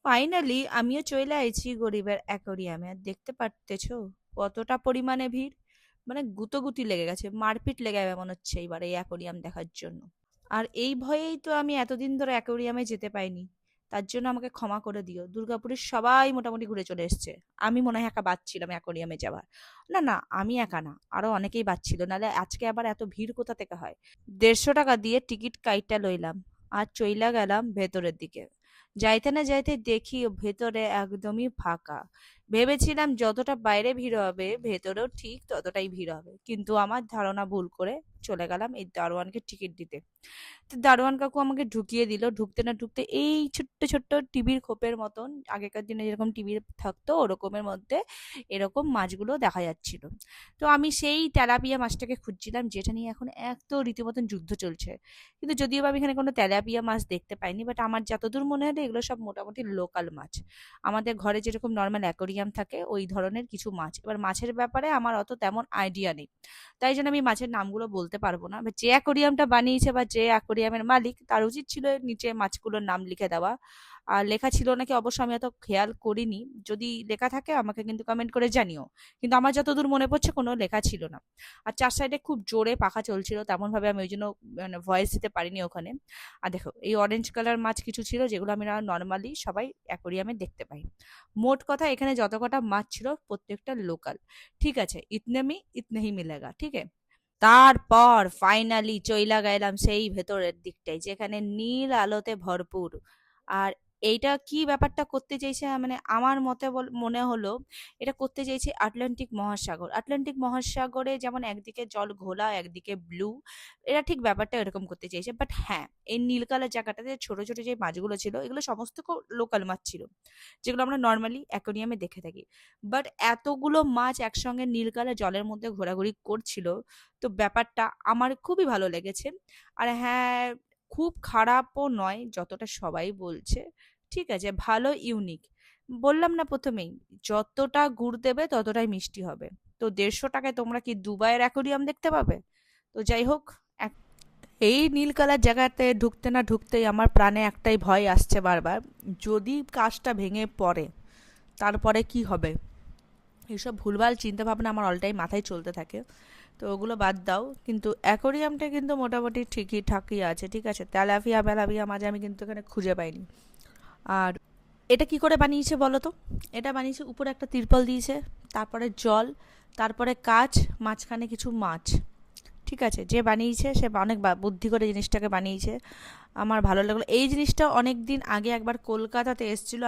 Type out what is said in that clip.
Finally আমিও চলে আইছি গরিবের অ্যাকোরিয়ামে। আর দেখতে পারতেছো কতটা পরিমাণে ভিড়। মানে গুতোগুতি লেগে গেছে, মারপিট লেগে যাবে মনে হচ্ছে এইবার এই অ্যাকোরিয়াম দেখার জন্য। আর এই ভয়েই তো আমি এতদিন ধরে অ্যাকোরিয়ামে যেতে পাইনি। তার জন্য আমাকে ক্ষমা করে দিও। দুর্গাপুরের সবাই মোটামুটি ঘুরে চলে এসছে। আমি মনে হয় একা বাদ অ্যাকোরিয়ামে যাওয়ার। না না, আমি একা না, আরো অনেকেই বাদ ছিল, নাহলে আজকে আবার এত ভিড় কোথা থেকে হয়। 150 টাকা দিয়ে টিকিট কাইটা লইলাম আর চইলা গেলাম ভেতরের দিকে। যাইতে না যাইতে দেখি ভেতরে একদমই ফাঁকা। ভেবেছিলাম যতটা বাইরে ভিড় হবে ভেতরেও ঠিক ততটাই ভিড় হবে, কিন্তু আমার ধারণা ভুল করে চলে গেলাম এই দারোয়ানকে টিকিট দিতে। তো দারোয়ান কাকু আমাকে ঢুকিয়ে দিল। ঢুকতে না ঢুকতে এই ছোট্ট ছোট্ট টিভির খোপের মতন, আগেকার দিনে যেরকম টিভি থাকতো ওরকমের মধ্যে এরকম মাছগুলো দেখা যাচ্ছিল। তো আমি সেই তেলাপিয়া মাছটাকে খুঁজছিলাম, যেটা নিয়ে এখন এত রীতিমতন যুদ্ধ চলছে। কিন্তু যদিও বা আমি এখানে কোনো তেলাপিয়া মাছ দেখতে পাইনি, বাট আমার যতদূর মনে হলো এগুলো সব মোটামুটি লোকাল মাছ। আমাদের ঘরে যেরকম নর্মাল অ্যাকোরিয়াম থাকে ওই ধরনের কিছু মাছ। এবার মাছের ব্যাপারে আমার অত তেমন আইডিয়া নেই, তাই জন্য আমি মাছের নামগুলো বলতে পারবো না। যে অ্যাকোরিয়ামটা বানিয়েছে বা যে অ্যাকোরিয়ামের মালিক তার উচিত ছিল নিচে মাছগুলোর নাম লিখে দেওয়া। আর লেখা ছিল নাকি অবশ্য আমি এত খেয়াল করিনি। যদি লেখা থাকে আমাকে কিন্তু কমেন্ট করে জানিও। কিন্তু আমার যতদূর মনে পড়ছে কোনো লেখা ছিল না। আর চার সাইডে খুব জোরে পাখা চলছিল, তেমন ভাবে আমি ওই জন্য মানে ভয়েস দিতে পারিনি ওখানে। আর দেখো এই অরেঞ্জ কালার মাছ কিছু ছিল যেগুলো আমি নর্মালি সবাই অ্যাকোরিয়ামে দেখতে পাই। মোট কথা এখানে যত কটা মাছ ছিল প্রত্যেকটা লোকাল। ঠিক আছে, ইতনে মি ইতনে হি মিলেগা, ঠিক আছে। তারপর ফাইনালি চইলা গেলাম সেই ভেতরের দিকটাই যেখানে নীল আলোতে ভরপুর। আর এইটা কি ব্যাপারটা করতে চাইছে, মানে আমার মতে মনে হলো এটা করতে চাইছে আটলান্টিক মহাসাগর। আটলান্টিক মহাসাগরে যেমন একদিকে জল ঘোলা একদিকে ব্লু, এরা ঠিক ব্যাপারটা এরকম করতে চাইছে। বাট হ্যাঁ, এই নীল কালার জায়গাটাতে ছোট ছোট যে মাছগুলো ছিল এগুলো সমস্ত লোকাল মাছ ছিল, যেগুলো আমরা নর্মালি অ্যাকোরিয়ামে দেখে থাকি। বাট এতগুলো মাছ একসঙ্গে নীল কালার জলের মধ্যে ঘোরাঘুরি করছিল, তো ব্যাপারটা আমার খুবই ভালো লেগেছে। আর হ্যাঁ, খুব খারাপও নয় যতটা সবাই বলছে। ঠিক আছে, ভালো, ইউনিক। বললাম না প্রথমেই, যতটা গুড় দেবে ততটাই মিষ্টি হবে। তো 150 টাকায় তোমরা কি দুবাইয়ের অ্যাকোরিয়াম দেখতে পাবে? তো যাই হোক, এই নীল কালার জায়গাতে ঢুকতে না ঢুকতেই আমার প্রাণে একটাই ভয় আসছে বারবার। যদি কাজটা ভেঙে পড়ে তারপরে কি হবে? এইসব ভুলভাল চিন্তাভাবনা আমার অল টাইম মাথায় চলতে থাকে। তো ওগুলো বাদ দাও, কিন্তু অ্যাকোরিয়ামটা কিন্তু মোটামুটি ঠিকই ঠাকই আছে। ঠিক আছে, তেলাপিয়া বেলাপিয়া মাঝে আমি কিন্তু এখানে খুঁজে পাইনি। আর এটা কি করে বানিয়েছে বলো তো? এটা বানিয়েছে, উপরে একটা তিরপল দিয়েছে, তারপরে জল, তারপরে কাচ, মাঝখানে কিছু মাছ। ঠিক আছে, যে বানিয়েছে সে অনেক বুদ্ধি করে জিনিসটাকে বানিয়েছে। আমার ভালো লাগলো এই জিনিসটা। অনেক দিন আগে একবার কলকাতাতে এসেছিল।